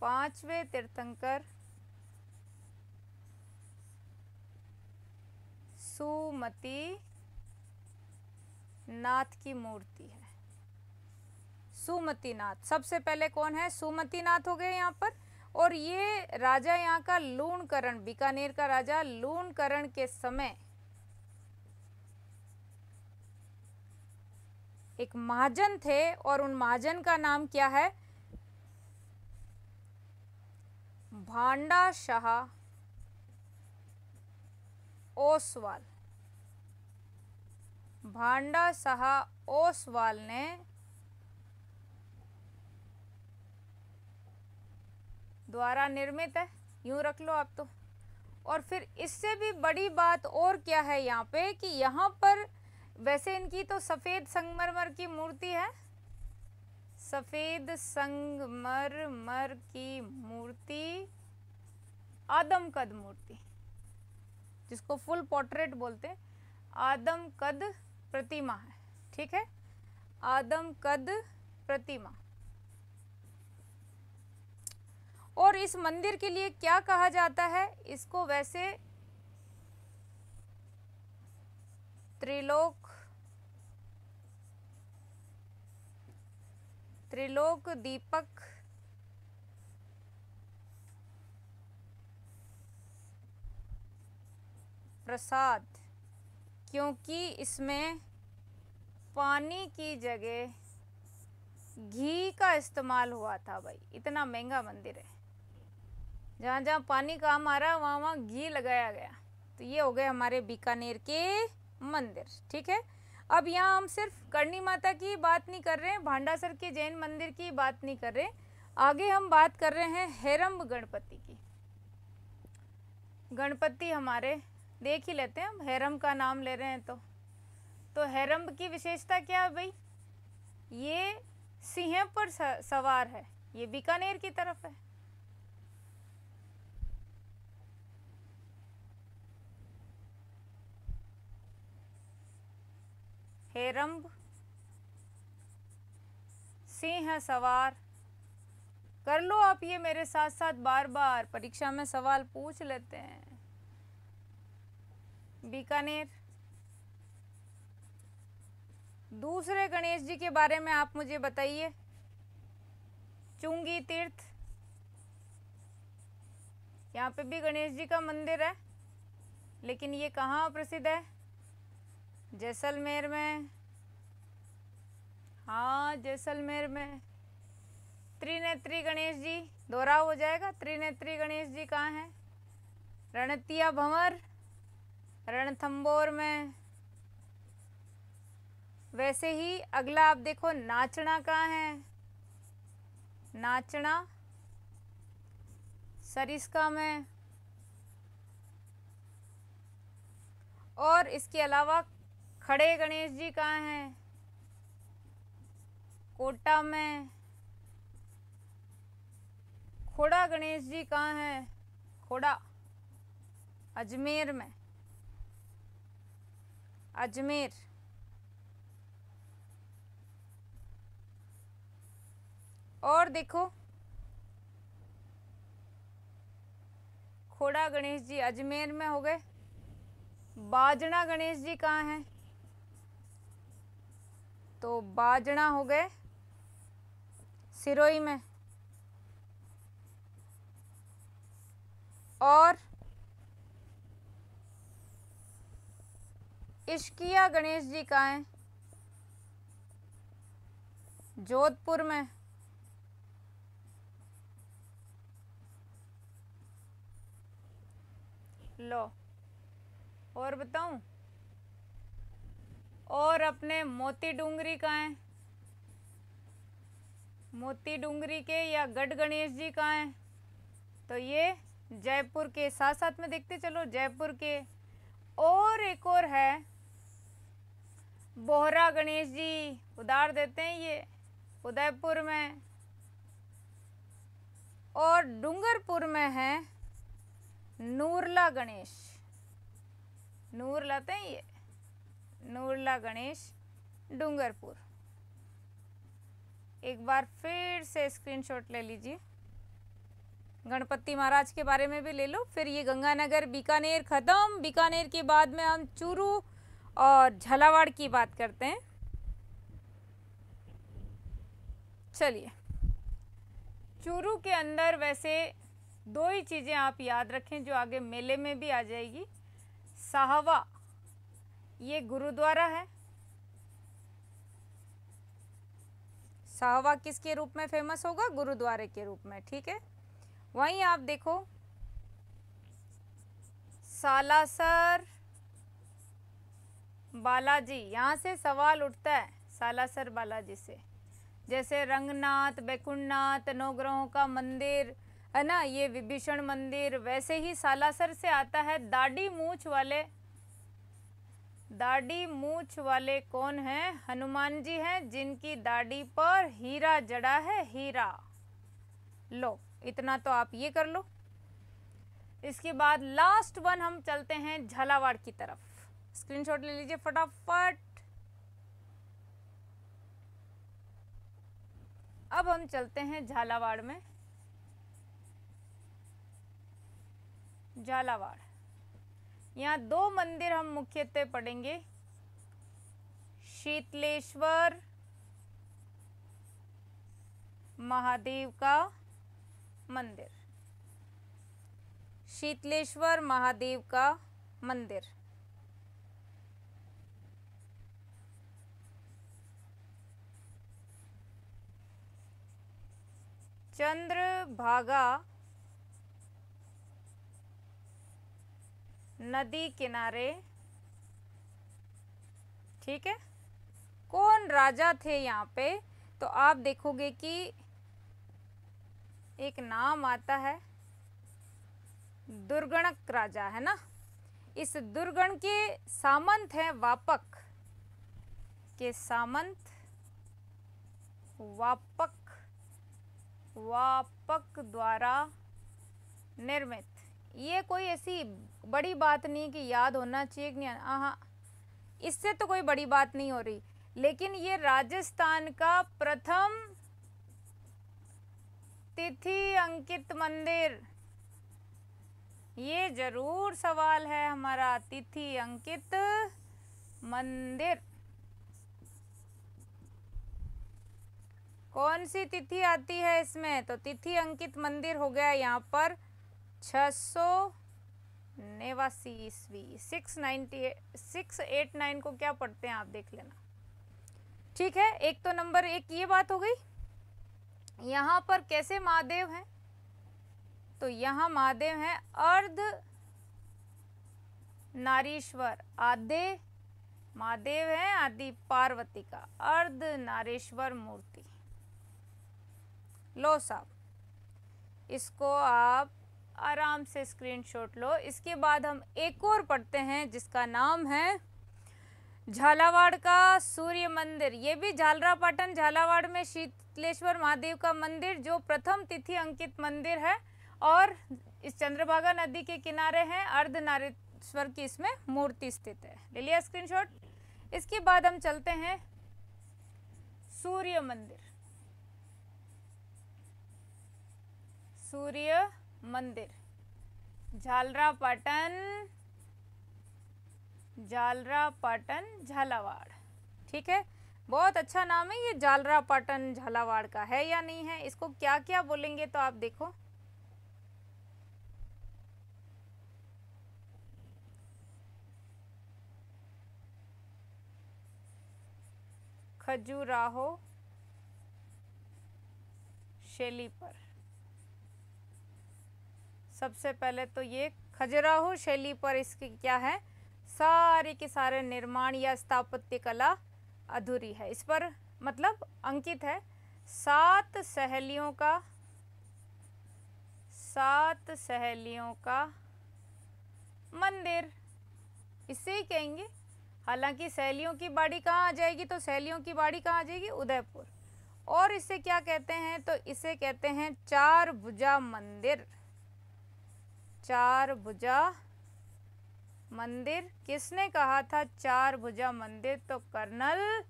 5वें तीर्थंकर सुमति नाथ की मूर्ति है। सुमतिनाथ सबसे पहले कौन है? सुमतिनाथ हो गए यहाँ पर। और ये राजा यहाँ का लूणकरण, बीकानेर का राजा लूणकरण के समय एक महाजन थे, और उन महाजन का नाम क्या है? भांडा शाह ओसवाल। भांडा शाह ओसवाल ने द्वारा निर्मित है, यूं रख लो आप तो। और फिर इससे भी बड़ी बात और क्या है यहाँ पे कि यहाँ पर वैसे इनकी तो सफेद संगमरमर की मूर्ति है, सफेद संगमरमर की मूर्ति, आदमकद मूर्ति, जिसको फुल पोर्ट्रेट बोलते हैं, आदमकद प्रतिमा है। ठीक है, आदमकद प्रतिमा। और इस मंदिर के लिए क्या कहा जाता है? इसको वैसे त्रिलोक दीपक प्रसाद, क्योंकि इसमें पानी की जगह घी का इस्तेमाल हुआ था। भाई इतना महंगा मंदिर है। जहाँ जहाँ पानी काम आ रहा है वहाँ वहाँ घी लगाया गया। तो ये हो गए हमारे बीकानेर के मंदिर। ठीक है, अब यहाँ हम सिर्फ करणी माता की बात नहीं कर रहे हैं, भांडासर के जैन मंदिर की बात नहीं कर रहे, आगे हम बात कर रहे हैं हेरम्ब गणपति की। गणपति हमारे देख ही लेते हैं, हम हेरम्ब का नाम ले रहे हैं तो हेरम्ब की विशेषता क्या है भाई? ये सिंह पर सवार है, ये बीकानेर की तरफ है। हेरम्ब सिंह सवार, कर लो आप ये मेरे साथ साथ, बार बार परीक्षा में सवाल पूछ लेते हैं। बीकानेर। दूसरे गणेश जी के बारे में आप मुझे बताइए। चुंगी तीर्थ, यहाँ पे भी गणेश जी का मंदिर है, लेकिन ये कहाँ प्रसिद्ध है? जैसलमेर में। हाँ, जैसलमेर में। त्रिनेत्री गणेश जी, दोहराव हो जाएगा। त्रिनेत्री गणेश जी कहाँ हैं? रणतिया भंवर, रणथंबोर में। वैसे ही अगला आप देखो, नाचना कहाँ है? नाचना सरिस्का में। और इसके अलावा खड़े गणेश जी कहाँ हैं? कोटा में। खोड़ा गणेश जी कहाँ हैं? खोड़ा अजमेर में। अजमेर। और देखो, खोड़ा गणेश जी अजमेर में हो गए। बाजना गणेश जी कहाँ हैं? तो बाजना हो गए सिरोही में। और इश्किया गणेश जी कहाँ हैं? जोधपुर में। लो, और बताऊं? और अपने मोती डूंगरी कहाँ हैं? मोती डूंगरी के या गढ़ गणेश जी कहाँ हैं? तो ये जयपुर के। साथ साथ में देखते चलो, जयपुर के। और एक और है, बोहरा गणेश जी, उधार देते हैं ये, उदयपुर में। और डूंगरपुर में है नूरला गणेश। नूर लाते हैं ये, नूरला गणेश डूंगरपुर। एक बार फिर से स्क्रीनशॉट ले लीजिए। गणपति महाराज के बारे में भी ले लो। फिर ये गंगानगर बीकानेर खत्म। बीकानेर के बाद में हम चूरू और झालावाड़ की बात करते हैं। चलिए, चूरू के अंदर वैसे दो ही चीज़ें आप याद रखें जो आगे मेले में भी आ जाएगी। साहवा, ये गुरुद्वारा है। साहवा किसके रूप में फेमस होगा? गुरुद्वारे के रूप में। ठीक है, वहीं आप देखो सालासर बालाजी, यहाँ से सवाल उठता है सालासर बालाजी से। जैसे रंगनाथ, बैकुंठनाथ, नवग्रहों का मंदिर है ना, ये विभीषण मंदिर, वैसे ही सालासर से आता है दाढ़ी मूछ वाले। दाढ़ी मूछ वाले कौन हैं? हनुमान जी हैं, जिनकी दाढ़ी पर हीरा जड़ा है, हीरा। लो, इतना तो आप ये कर लो। इसके बाद लास्ट वन हम चलते हैं झालावाड़ की तरफ। स्क्रीनशॉट ले लीजिए फटाफट। अब हम चलते हैं झालावाड़ में। झालावाड़, यहाँ दो मंदिर हम मुख्यतः पढ़ेंगे। शीतलेश्वर महादेव का मंदिर। शीतलेश्वर महादेव का मंदिर। चंद्रभागा नदी किनारे, ठीक है। कौन राजा थे यहाँ पे? तो आप देखोगे कि एक नाम आता है दुर्गणक राजा, है ना। इस दुर्गण के सामंत हैं वापक के सामंत, वापक द्वारा निर्मित। ये कोई ऐसी बड़ी बात नहीं कि याद होना चाहिए कि नहीं, हाँ, इससे तो कोई बड़ी बात नहीं हो रही, लेकिन ये राजस्थान का प्रथम तिथि अंकित मंदिर, ये जरूर सवाल है हमारा। तिथि अंकित मंदिर कौन सी तिथि आती है इसमें? तो तिथि अंकित मंदिर हो गया यहाँ पर 689 ईस्वी। 689 को क्या पढ़ते हैं आप देख लेना, ठीक है। एक तो नंबर एक ये बात हो गई। यहाँ पर कैसे महादेव हैं? तो यहाँ महादेव हैं अर्ध नारीश्वर, आधे महादेव हैं, आदि पार्वती का अर्ध नारीश्वर मूर्ति। लो साहब, इसको आप आराम से स्क्रीनशॉट लो। इसके बाद हम एक और पढ़ते हैं जिसका नाम है झालावाड़ का सूर्य मंदिर। ये भी झालरापाटन झालावाड़ में शीतलेश्वर महादेव का मंदिर, जो प्रथम तिथि अंकित मंदिर है और इस चंद्रभागा नदी के किनारे है। अर्धनारीश्वर की इसमें मूर्ति स्थित है। ले लिया स्क्रीनशॉट। इसके बाद हम चलते हैं सूर्य मंदिर। सूर्य मंदिर झालरापाटन झालावाड़, ठीक है। बहुत अच्छा नाम है ये, झालरापाटन झालावाड़ का है या नहीं है? इसको क्या क्या बोलेंगे तो आप देखो। खजुराहो शैली पर, सबसे पहले तो ये खजुराहो शैली पर इसकी क्या है, सारे के सारे निर्माण या स्थापत्य कला अधूरी है। इस पर मतलब अंकित है 7 सहेलियों का मंदिर, इसे ही कहेंगे। हालांकि सहेलियों की बाड़ी कहाँ आ जाएगी? तो सहेलियों की बाड़ी कहाँ आ जाएगी? उदयपुर। और इसे क्या कहते हैं? तो इसे कहते हैं चार भुजा मंदिर। चार भुजा मंदिर किसने कहा था चार भुजा मंदिर? तो कर्नल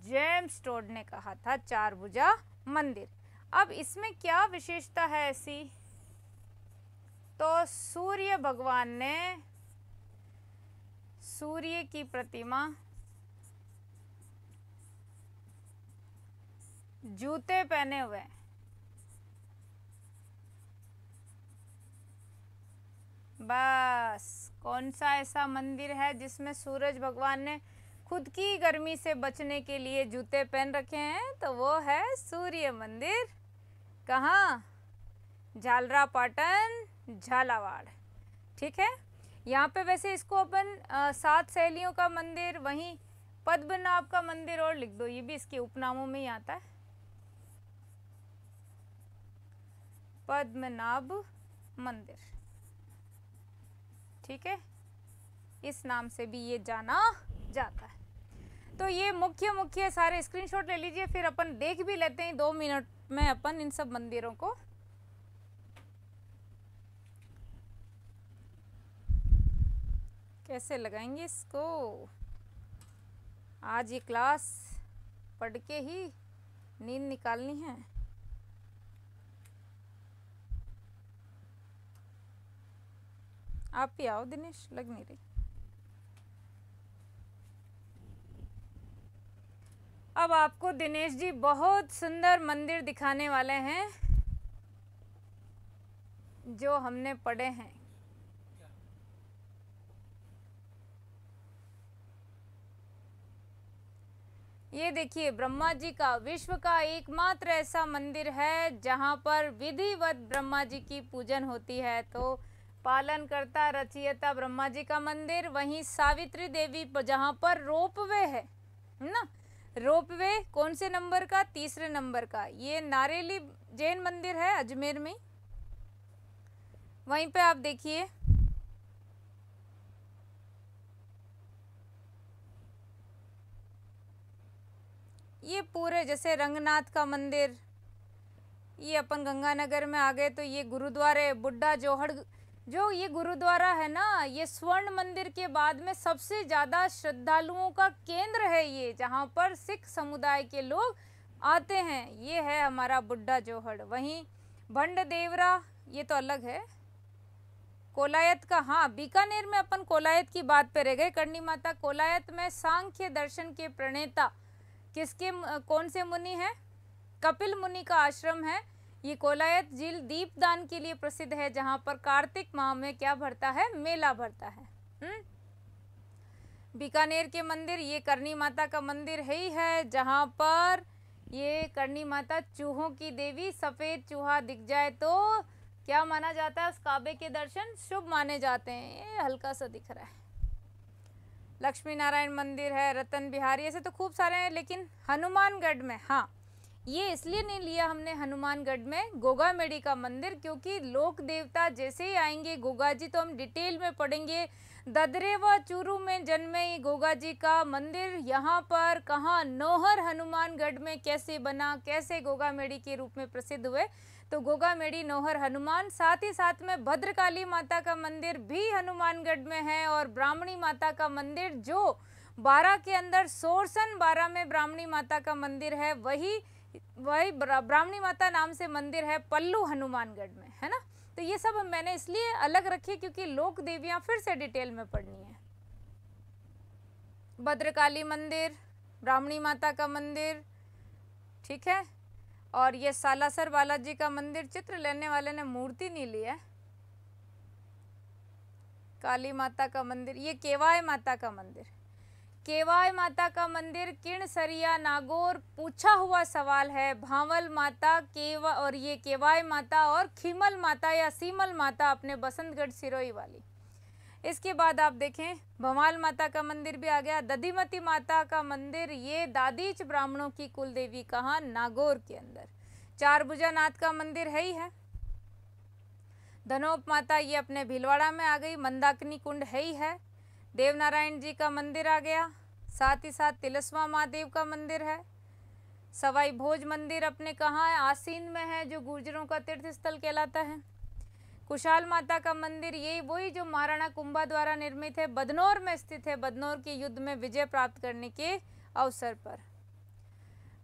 जेम्स टोड ने कहा था चार भुजा मंदिर। अब इसमें क्या विशेषता है ऐसी? तो सूर्य भगवान ने सूर्य की प्रतिमा जूते पहने हुए, बस कौन सा ऐसा मंदिर है जिसमें सूरज भगवान ने खुद की गर्मी से बचने के लिए जूते पहन रखे हैं? तो वो है सूर्य मंदिर। कहाँ? झालरापाटन झालावाड़, ठीक है। यहाँ पे वैसे इसको अपन 7 सहेलियों का मंदिर, वहीं पद्मनाभ का मंदिर और लिख दो, ये भी इसके उपनामों में ही आता है, पद्मनाभ मंदिर, ठीक है। इस नाम से भी ये जाना जाता है। तो ये मुख्य सारे स्क्रीनशॉट ले लीजिए, फिर अपन देख भी लेते हैं 2 मिनट में अपन इन सब मंदिरों को। कैसे लगाएंगे इसको? आज ये क्लास पढ़ के ही नींद निकालनी है। आप ही आओ दिनेश, लग नहीं रही। अब आपको दिनेश जी बहुत सुंदर मंदिर दिखाने वाले हैं जो हमने पढ़े हैं। ये देखिए, ब्रह्मा जी का विश्व का एकमात्र ऐसा मंदिर है जहां पर विधिवत ब्रह्मा जी की पूजन होती है। तो पालनकर्ता रचयिता ब्रह्मा जी का मंदिर। वहीं सावित्री देवी जहां पर रोपवे है ना, रोपवे कौन से नंबर का? तीसरे नंबर का। ये नारेली जैन मंदिर है अजमेर में। वहीं पे आप देखिए ये पूरे जैसे रंगनाथ का मंदिर, ये अपन गंगानगर में आ गए तो ये गुरुद्वारे बुड्ढा जोहड़, जो ये गुरुद्वारा है ना, ये स्वर्ण मंदिर के बाद में सबसे ज़्यादा श्रद्धालुओं का केंद्र है ये, जहाँ पर सिख समुदाय के लोग आते हैं। ये है हमारा बुड्ढा जोहड़। वहीं भंड देवरा ये तो अलग है। कोलायत का, हाँ बीकानेर में अपन कोलायत की बात पे रह गए। करणी माता कोलायत में सांख्य दर्शन के प्रणेता किसके, कौन से मुनि हैं? कपिल मुनि का आश्रम है। ये कोलायत झील दीपदान के लिए प्रसिद्ध है, जहां पर कार्तिक माह में क्या भरता है? मेला भरता है। बीकानेर के मंदिर, ये करणी माता का मंदिर है ही है, जहां पर ये करणी माता चूहों की देवी, सफेद चूहा दिख जाए तो क्या माना जाता है? उस काबे के दर्शन शुभ माने जाते हैं। ये हल्का सा दिख रहा है। लक्ष्मी नारायण मंदिर है, रतन बिहारी, ऐसे तो खूब सारे हैं। लेकिन हनुमानगढ़ में, हाँ ये इसलिए नहीं लिया हमने हनुमानगढ़ में गोगा मेडी का मंदिर, क्योंकि लोक देवता जैसे ही आएंगे गोगा जी तो हम डिटेल में पढ़ेंगे। ददरे व चूरू में जन्मे गोगा जी का मंदिर यहाँ पर कहाँ? नौहर हनुमानगढ़ में कैसे बना, कैसे गोगा मेडी के रूप में प्रसिद्ध हुए? तो गोगा मेडी नौहर हनुमान। साथ ही साथ में भद्रकाली माता का मंदिर भी हनुमानगढ़ में है, और ब्राह्मणी माता का मंदिर जो 12 के अंदर सोरसन 12 में ब्राह्मणी माता का मंदिर है, वही ब्राह्मणी माता नाम से मंदिर है पल्लू हनुमानगढ़ में, है ना। तो ये सब मैंने इसलिए अलग रखी क्योंकि लोक देवियां फिर से डिटेल में पढ़नी है। भद्रकाली मंदिर, ब्राह्मणी माता का मंदिर, ठीक है। और ये सालासर बालाजी का मंदिर, चित्र लेने वाले ने मूर्ति नहीं ली है। काली माता का मंदिर, ये केवाय माता का मंदिर। केवाय माता का मंदिर किणसरिया नागौर, पूछा हुआ सवाल है। भावल माता केवा, और ये केवाय माता और खीमल माता या सीमल माता अपने बसंतगढ़ सिरोही वाली। इसके बाद आप देखें भवाल माता का मंदिर भी आ गया। दधिमती माता का मंदिर, ये दादीच ब्राह्मणों की कुल देवी, कहाँ? नागौर के अंदर। चारभुजा नाथ का मंदिर है ही है। धनोप माता ये अपने भीलवाड़ा में आ गई। मंदाकिनी कुंड है ही है। देवनारायण जी का मंदिर आ गया। साथ ही साथ तिलस्वा महादेव का मंदिर है। सवाई भोज मंदिर अपने कहाँ है? आसीन में है, जो गुर्जरों का तीर्थ स्थल कहलाता है। कुशाल माता का मंदिर, यही वही जो महाराणा कुंभा द्वारा निर्मित है, बदनौर में स्थित है, बदनौर के युद्ध में विजय प्राप्त करने के अवसर पर।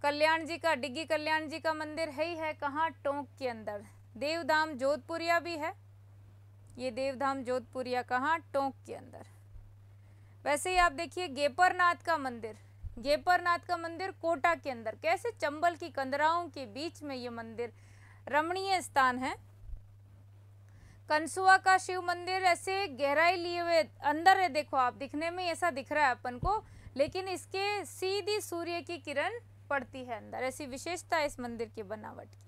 कल्याण जी का, डिग्गी कल्याण जी का मंदिर है ही है, कहाँ? टोंक के अंदर। देवधाम जोधपुरिया भी है, ये देवधाम जोधपुरिया कहाँ? टोंक के अंदर। वैसे ही आप देखिए गेपरनाथ का मंदिर, गेपरनाथ का मंदिर कोटा के अंदर। कैसे? चंबल की कंदराओं के बीच में ये मंदिर रमणीय स्थान है। कंसुआ का शिव मंदिर, ऐसे गहराई लिए हुए अंदर है, देखो आप, दिखने में ऐसा दिख रहा है अपन को, लेकिन इसके सीधी सूर्य की किरण पड़ती है अंदर, ऐसी विशेषता है इस मंदिर की बनावट की।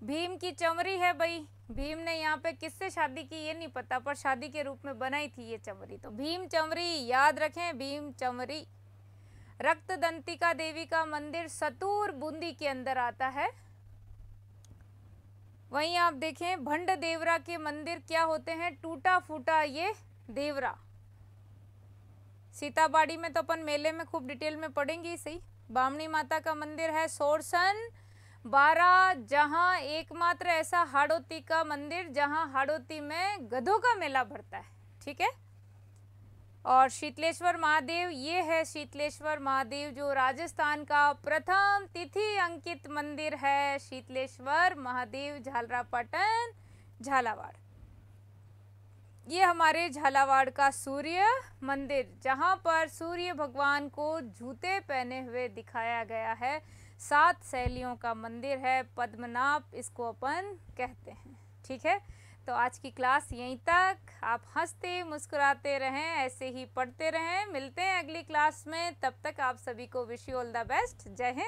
भीम की चमरी है भाई, भीम ने यहाँ पे किससे शादी की ये नहीं पता, पर शादी के रूप में बनाई थी ये चमरी, तो भीम चमरी याद रखें, भीम चमरी। रक्त दंतिका देवी का मंदिर सतूर बूंदी के अंदर आता है। वहीं आप देखें भंड देवरा के मंदिर क्या होते हैं? टूटा फूटा ये देवरा। सीताबाड़ी में तो अपन मेले में खूब डिटेल में पढ़ेंगे ही सही। बामनी माता का मंदिर है सोरसन 12, जहां एकमात्र ऐसा हाड़ौती का मंदिर जहां हाड़ौती में गधों का मेला भरता है, ठीक है। और शीतलेश्वर महादेव, ये है शीतलेश्वर महादेव जो राजस्थान का प्रथम तिथि अंकित मंदिर है। शीतलेश्वर महादेव, झालरापाटन, झालावाड़। ये हमारे झालावाड़ का सूर्य मंदिर, जहां पर सूर्य भगवान को जूते पहने हुए दिखाया गया है। 7 शैलियों का मंदिर है, पद्मनाभ इसको अपन कहते हैं, ठीक है। तो आज की क्लास यहीं तक। आप हंसते मुस्कुराते रहें, ऐसे ही पढ़ते रहें। मिलते हैं अगली क्लास में, तब तक आप सभी को wish you all the best. जय हिंद।